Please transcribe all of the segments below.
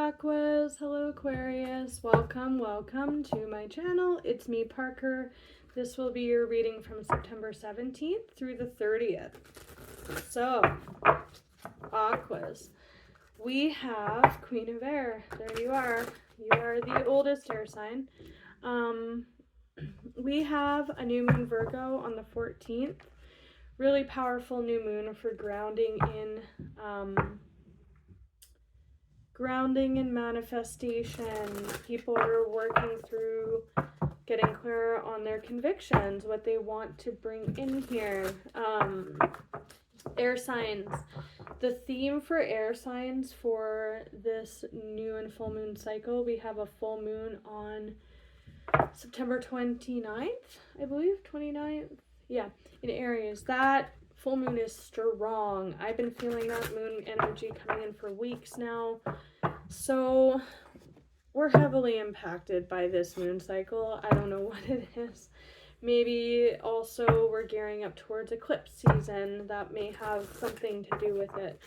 Aquas. Hello, Aquarius. Welcome to my channel. It's me, Parker. This will be your reading from September 17th through the 30th. So, Aquas. We have Queen of Air. There you are. You are the oldest air sign. We have a new moon Virgo on the 14th. Really powerful new moon for grounding in manifestation. People are working through getting clear on their convictions, what they want to bring in here. Air signs. The theme for air signs for this new and full moon cycle, we have a full moon on September 29th, I believe, 29th. Yeah, in Aries. That full moon is strong. I've been feeling that moon energy coming in for weeks now. So we're heavily impacted by this moon cycle. I don't know what it is. Maybe also we're gearing up towards eclipse season. That may have something to do with it.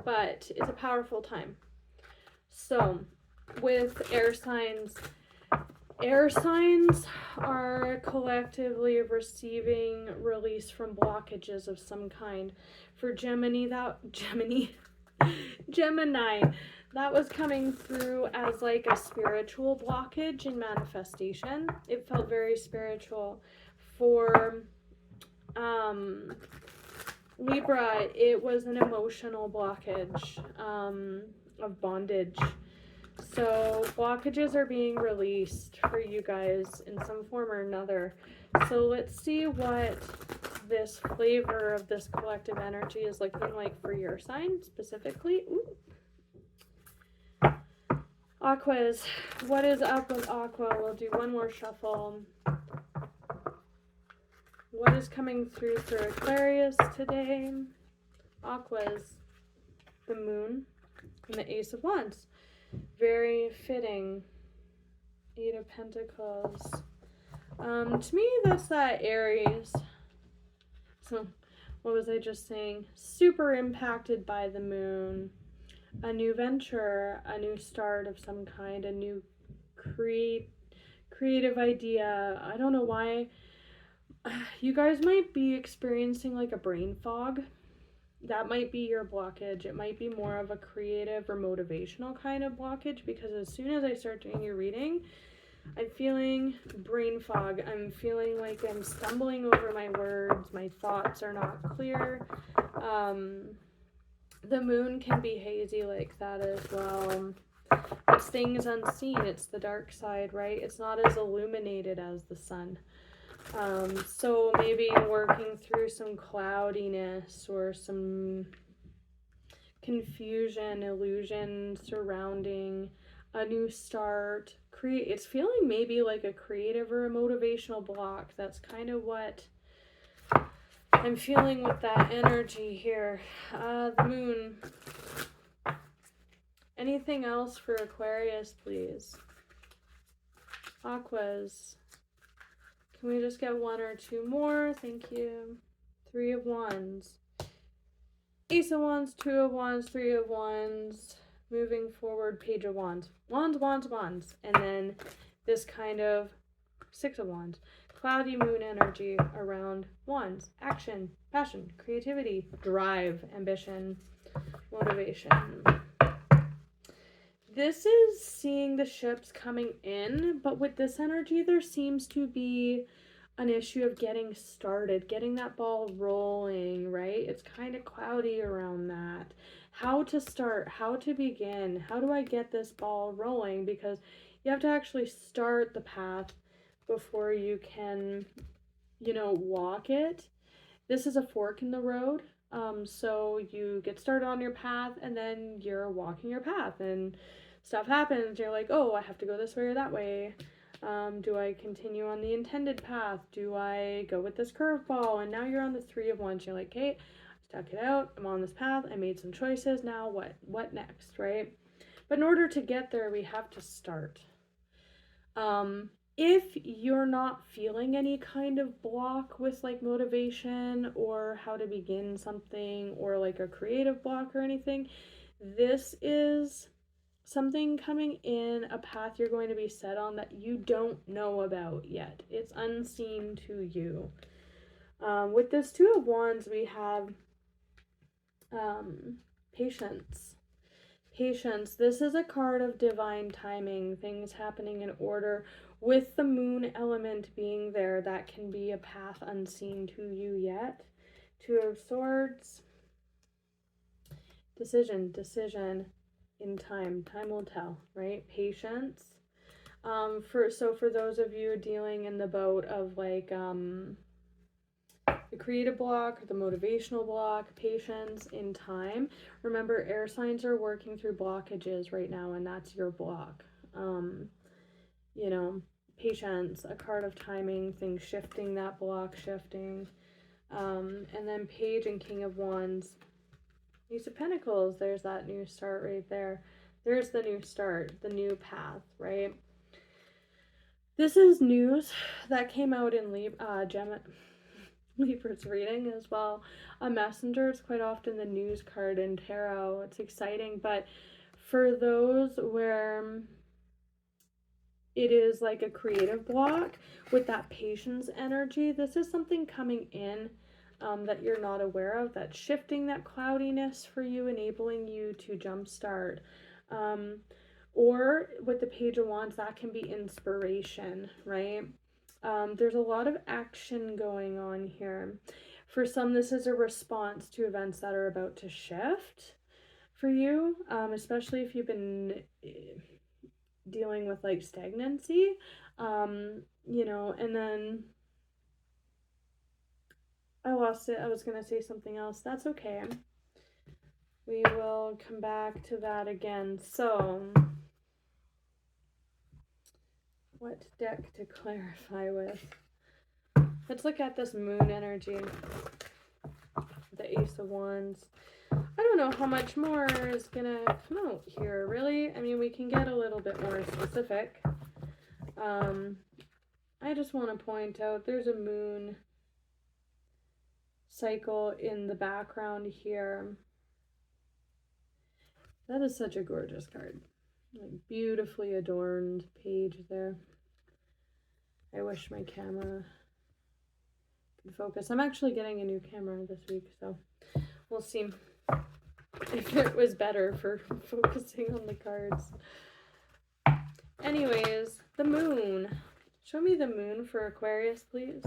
But it's a powerful time. So with air signs are collectively receiving release from blockages of some kind. For Gemini, that was coming through as like a spiritual blockage in manifestation. It felt very spiritual. For Libra, it was an emotional blockage of bondage. So blockages are being released for you guys in some form or another. So let's see what this flavor of this collective energy is looking like for your sign specifically. Ooh. Aquas, what is up with Aqua? We'll do one more shuffle. What is coming through for Aquarius today? Aquas, the moon, and the Ace of Wands. Very fitting. Eight of Pentacles. To me, that's that Aries. So, what was I just saying? Super impacted by the moon. A new venture, a new start of some kind, a new creative idea. I don't know why. You guys might be experiencing like a brain fog. That might be your blockage. It might be more of a creative or motivational kind of blockage, because as soon as I start doing your reading, I'm feeling brain fog. I'm feeling like I'm stumbling over my words. My thoughts are not clear. The moon can be hazy like that as well. It's things unseen. It's the dark side, right? It's not as illuminated as the sun. So maybe working through some cloudiness or some confusion, illusion surrounding a new start. It's feeling maybe like a creative or a motivational block. That's kind of what I'm feeling with that energy here. The moon. Anything else for Aquarius, please? Aquas. Can we just get one or two more? Thank you. Three of Wands. Ace of Wands, Two of Wands, Three of Wands. Moving forward, Page of Wands. Wands, Wands, Wands. And then this kind of Six of Wands. Cloudy moon energy around wands. Action, passion, creativity, drive, ambition, motivation. This is seeing the ships coming in, but with this energy, there seems to be an issue of getting started, getting that ball rolling, right? It's kind of cloudy around that. How to start, how to begin, how do I get this ball rolling? Because you have to actually start the path before you can, walk it. This is a fork in the road. So you get started on your path and then you're walking your path and stuff happens. You're like, oh, I have to go this way or that way. Do I continue on the intended path? Do I go with this curveball? And now you're on the Three of Wands. You're like, okay, stuck it out. I'm on this path. I made some choices. Now what? What next, right? But in order to get there, we have to start. If you're not feeling any kind of block with like motivation or how to begin something or like a creative block or anything, This is something coming in, a path you're going to be set on that you don't know about yet. It's unseen to you. With this Two of Wands, we have patience. Patience. This is a card of divine timing, things happening in order. With the moon element being there, that can be a path unseen to you yet. Two of Swords. Decision in time. Time will tell, right? Patience. For those of you dealing in the boat of like the creative block or the motivational block, patience in time. Remember, air signs are working through blockages right now, and that's your block. You know, patience, a card of timing, things shifting, that block shifting. And then Page and King of Wands. Ace of Pentacles, there's that new start right there. There's the new start, the new path, right? This is news that came out in Libra's reading as well. A messenger is quite often the news card in tarot. It's exciting, but for those where it is like a creative block with that patience energy, this is something coming in that you're not aware of, that's shifting that cloudiness for you, enabling you to jumpstart. Or with the Page of Wands, that can be inspiration, right? There's a lot of action going on here. For some, this is a response to events that are about to shift for you, especially if you've been dealing with like stagnancy, you know. And then I lost it. I was going to say something else. That's okay. We will come back to that again. So, what deck to clarify with? Let's look at this moon energy. The Ace of Wands. I don't know how much more is going to come out here, really. I mean, we can get a little bit more specific. I just want to point out there's a moon cycle in the background here. That is such a gorgeous card. Like, beautifully adorned page there. I wish my camera could focus. I'm actually getting a new camera this week, so we'll see if it was better for focusing on the cards. Anyways, the moon. Show me the moon for Aquarius, please.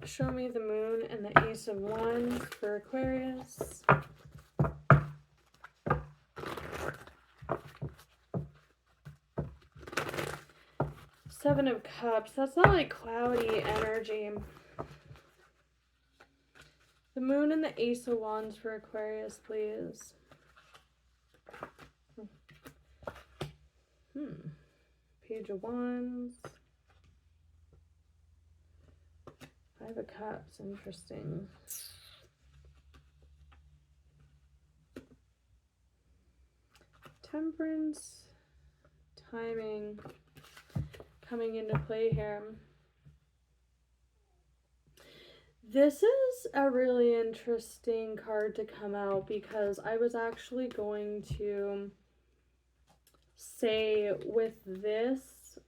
Show me the moon and the Ace of Wands for Aquarius. Seven of Cups. That's not like cloudy energy. The moon and the Ace of Wands for Aquarius, please. Page of Wands. Five of Cups. Interesting. Temperance. Timing coming into play here. This is a really interesting card to come out because I was actually going to say with this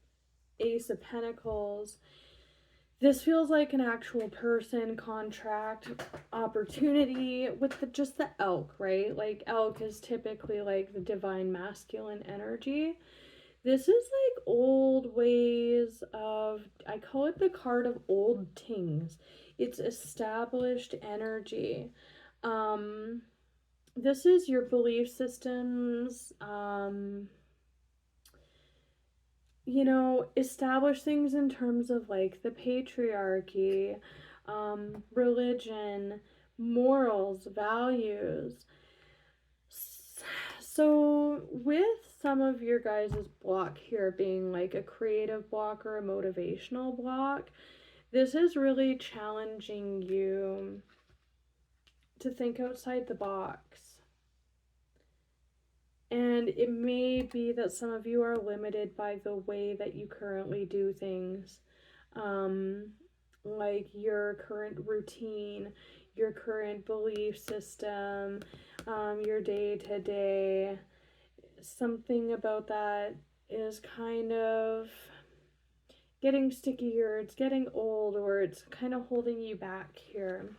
Ace of Pentacles, this feels like an actual person, contract, opportunity with just the elk, right? Like elk is typically like the divine masculine energy. This is like old ways of, I call it the card of old things. It's established energy. This is your belief systems, you know, establish things in terms of like the patriarchy, religion, morals, values. So with some of your guys' block here being like a creative block or a motivational block, this is really challenging you to think outside the box. And it may be that some of you are limited by the way that you currently do things. Like your current routine, your current belief system, your day to day. Something about that is kind of getting sticky, or it's getting old, or it's kind of holding you back here.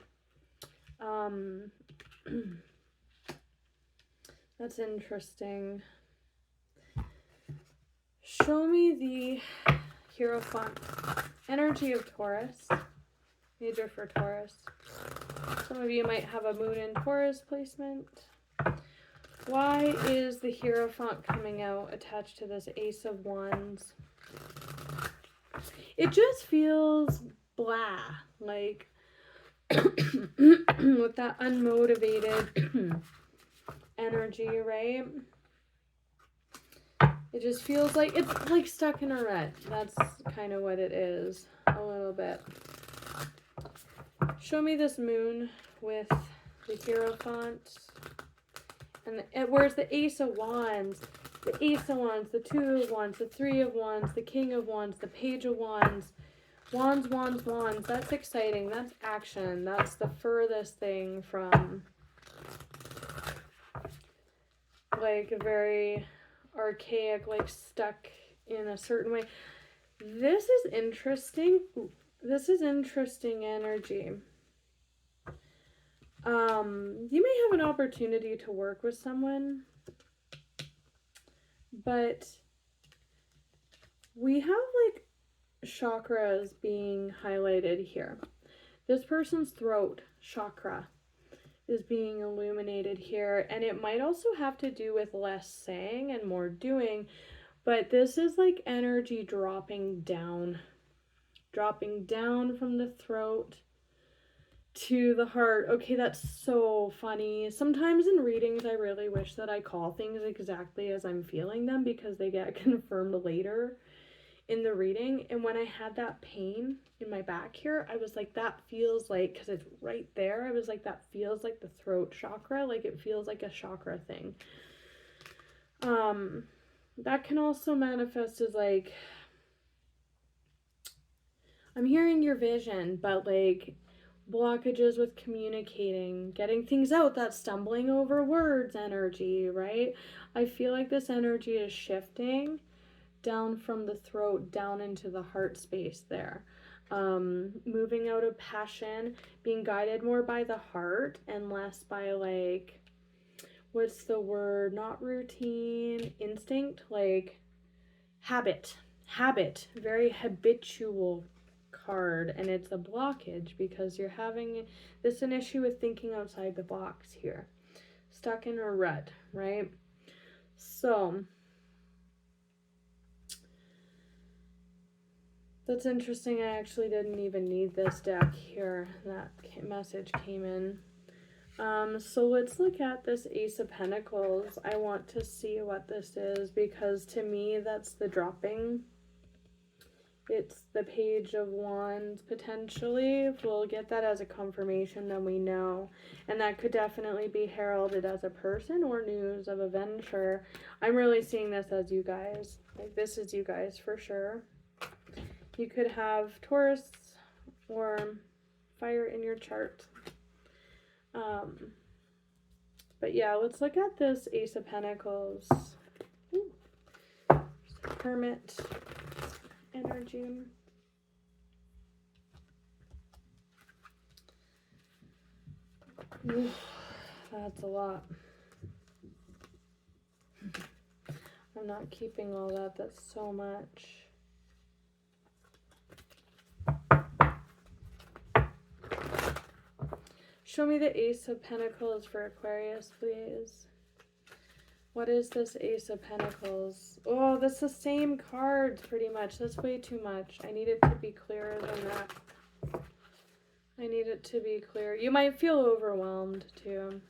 That's interesting. Show me the Hierophant. Energy of Taurus. Major for Taurus. Some of you might have a moon in Taurus placement. Why is the Hierophant coming out attached to this Ace of Wands? It just feels blah, like with that unmotivated energy, right? It just feels like it's like stuck in a rut. That's kind of what it is, a little bit. Show me this moon with the Hierophant. And where's the Ace of Wands? The Ace of Wands, the Two of Wands, the Three of Wands, the King of Wands, the Page of Wands. Wands, wands, wands. That's exciting. That's action. That's the furthest thing from like a very archaic, like stuck in a certain way. This is interesting. Ooh, this is interesting energy. You may have an opportunity to work with someone, but we have like chakras being highlighted here. This person's throat chakra is being illuminated here, and it might also have to do with less saying and more doing, but this is like energy dropping down from the throat to the heart. Okay, that's so funny. Sometimes in readings I really wish that I call things exactly as I'm feeling them, because they get confirmed later in the reading. And when I had that pain in my back here, I was like, that feels like, because it's right there, I was like, that feels like the throat chakra, like it feels like a chakra thing. That can also manifest as like, I'm hearing your vision, but like blockages with communicating, getting things out, that stumbling over words energy, right? I feel like this energy is shifting down from the throat down into the heart space there. Moving out of passion, being guided more by the heart and less by like, what's the word? Not routine, instinct, like habit. Very habitual card, and it's a blockage because you're having this an issue with thinking outside the box here. Stuck in a rut, right? So that's interesting. I actually didn't even need this deck here. That message came in. So let's look at this Ace of Pentacles. I want to see what this is, because to me that's the dropping. It's the Page of Wands, potentially. If we'll get that as a confirmation, then we know. And that could definitely be heralded as a person or news of a venture. I'm really seeing this as you guys. Like, this is you guys for sure. You could have Taurus or fire in your chart. But yeah, let's look at this Ace of Pentacles. Ooh. Hermit energy. Ooh, that's a lot. I'm not keeping all that. That's so much. Show me the Ace of Pentacles for Aquarius, please. What is this Ace of Pentacles? Oh, that's the same cards pretty much. That's way too much. I need it to be clearer than that. I need it to be clear. You might feel overwhelmed too.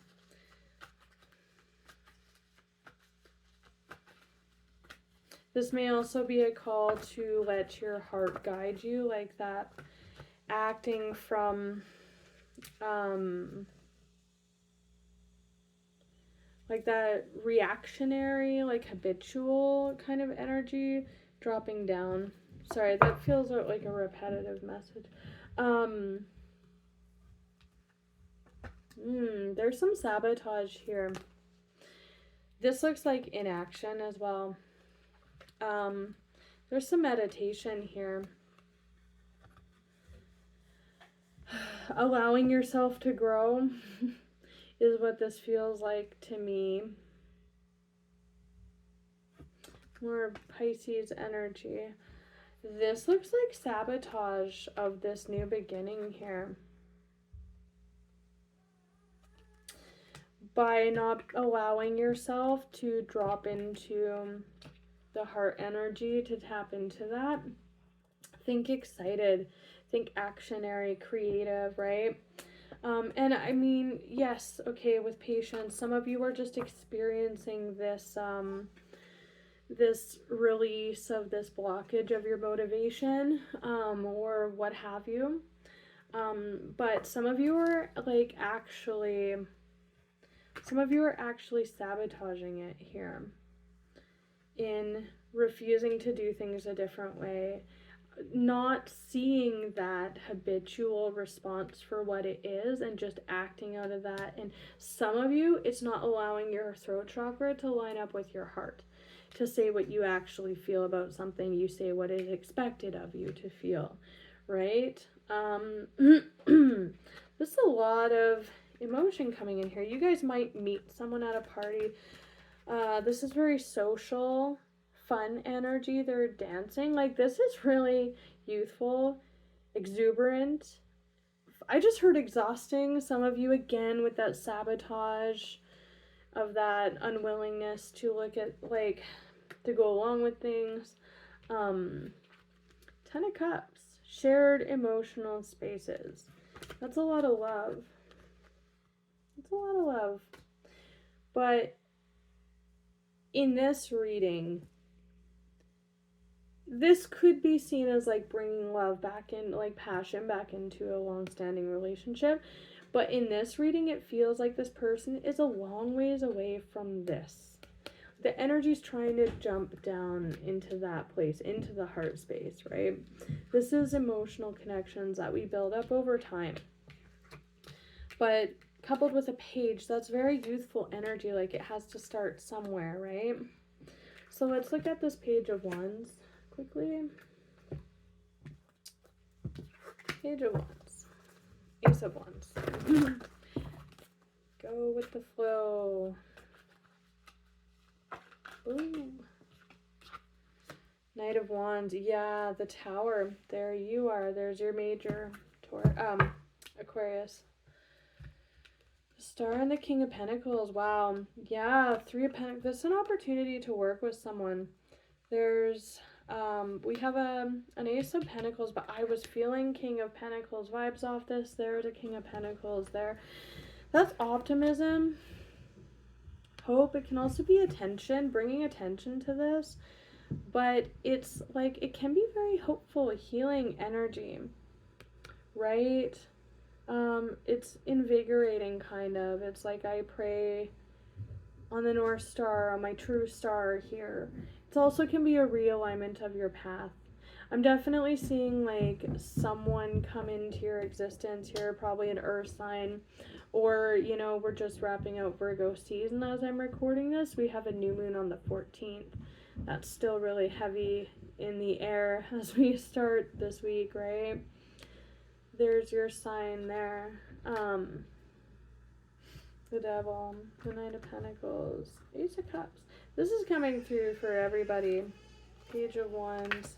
This may also be a call to let your heart guide you, like that acting from like that reactionary, like habitual kind of energy dropping down. Sorry, that feels like a repetitive message. There's some sabotage here. This looks like inaction as well. There's some meditation here. Allowing yourself to grow is what this feels like to me. More Pisces energy. This looks like sabotage of this new beginning here. By not allowing yourself to drop into the heart energy, to tap into that. Think excited, think actionary, creative, right? And I mean, yes, okay, with patience, some of you are just experiencing this this release of this blockage of your motivation, or what have you. But some of you are actually sabotaging it here in refusing to do things a different way, not seeing that habitual response for what it is and just acting out of that. And some of you, it's not allowing your throat chakra to line up with your heart, to say what you actually feel about something. You say what is expected of you to feel, right? There's a lot of emotion coming in here. You guys might meet someone at a party. This is very social, fun energy. They're dancing. Like, this is really youthful, exuberant. I just heard exhausting. Some of you, again, with that sabotage of that unwillingness to look at, like, to go along with things. 10 of Cups. Shared emotional spaces. That's a lot of love. It's a lot of love. But in this reading, this could be seen as like bringing love back in, like passion back into a long-standing relationship. But in this reading, it feels like this person is a long ways away from this. The energy's trying to jump down into that place, into the heart space, right? This is emotional connections that we build up over time. But coupled with a page, that's very youthful energy, like it has to start somewhere, right? So let's look at this Page of Wands quickly. Page of Wands. Ace of Wands. Go with the flow. Ooh. Knight of Wands. Yeah, the Tower. There you are. There's your major Aquarius. Star and the King of Pentacles. Wow. Yeah, Three of Pentacles. This is an opportunity to work with someone. There's we have an Ace of Pentacles, but I was feeling King of Pentacles vibes off this. There's a King of Pentacles there. That's optimism, hope. It can also be attention, bringing attention to this, but it's like it can be very hopeful, healing energy, right? It's invigorating, kind of. It's like I pray on the North Star, on my true star here. It also can be a realignment of your path. I'm definitely seeing like someone come into your existence here, probably an earth sign, or, you know, we're just wrapping out Virgo season as I'm recording this. We have a new moon on the 14th. That's still really heavy in the air as we start this week, right? There's your sign there. The Devil, the Knight of Pentacles, Ace of Cups. This is coming through for everybody. Page of Wands.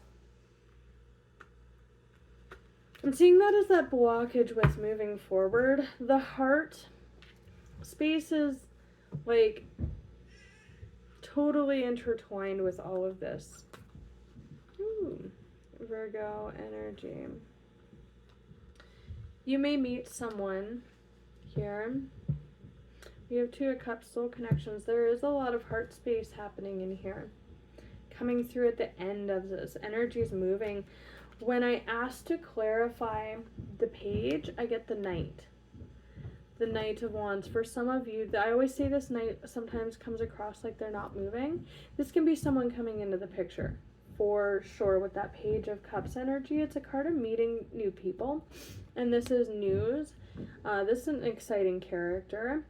I'm seeing that as that blockage with moving forward. The heart space is like totally intertwined with all of this. Ooh, Virgo energy. You may meet someone here. We have Two of Cups, soul connections. There is a lot of heart space happening in here. Coming through at the end of this. Energy is moving. When I ask to clarify the page, I get the Knight. the Knight of Wands. For some of you, I always say this Knight sometimes comes across like they're not moving. This can be someone coming into the picture. For sure, with that Page of Cups energy, it's a card of meeting new people. And this is news. This is an exciting character.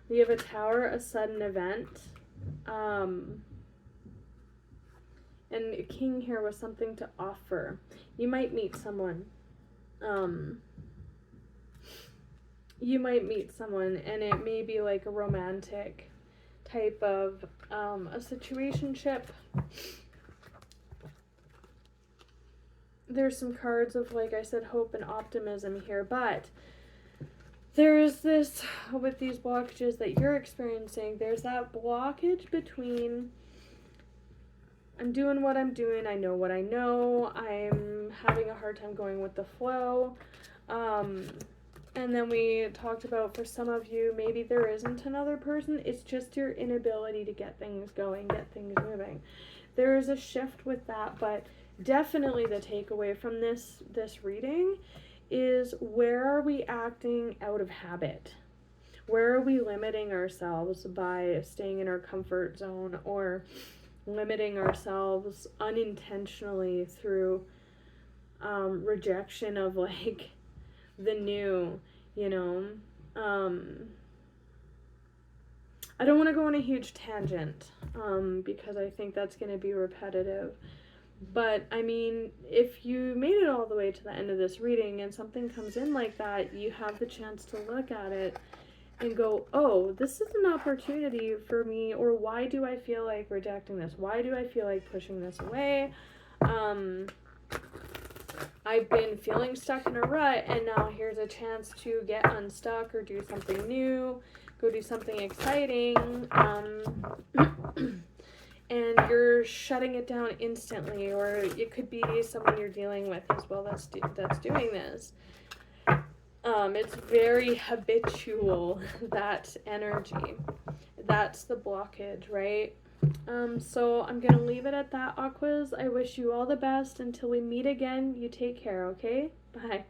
We have a Tower, a sudden event. And a King here with something to offer. You might meet someone. You might meet someone, and it may be like a romantic type of a situationship. There's some cards of, like I said, hope and optimism here, but there is this, with these blockages that you're experiencing, there's that blockage between I'm doing what I'm doing, I know what I know, I'm having a hard time going with the flow. And then we talked about, for some of you, maybe there isn't another person, it's just your inability to get things going, get things moving. There is a shift with that, but definitely the takeaway from this reading is, where are we acting out of habit? Where are we limiting ourselves by staying in our comfort zone, or limiting ourselves unintentionally through rejection of like the new, you know? I don't want to go on a huge tangent because I think that's going to be repetitive. But, I mean, if you made it all the way to the end of this reading and something comes in like that, you have the chance to look at it and go, oh, this is an opportunity for me, or why do I feel like rejecting this? Why do I feel like pushing this away? I've been feeling stuck in a rut, and now here's a chance to get unstuck or do something new, go do something exciting. And you're shutting it down instantly, or it could be someone you're dealing with as well that's doing this. It's very habitual, that energy. That's the blockage, right? So I'm going to leave it at that, Aquas. I wish you all the best. Until we meet again, you take care, okay? Bye.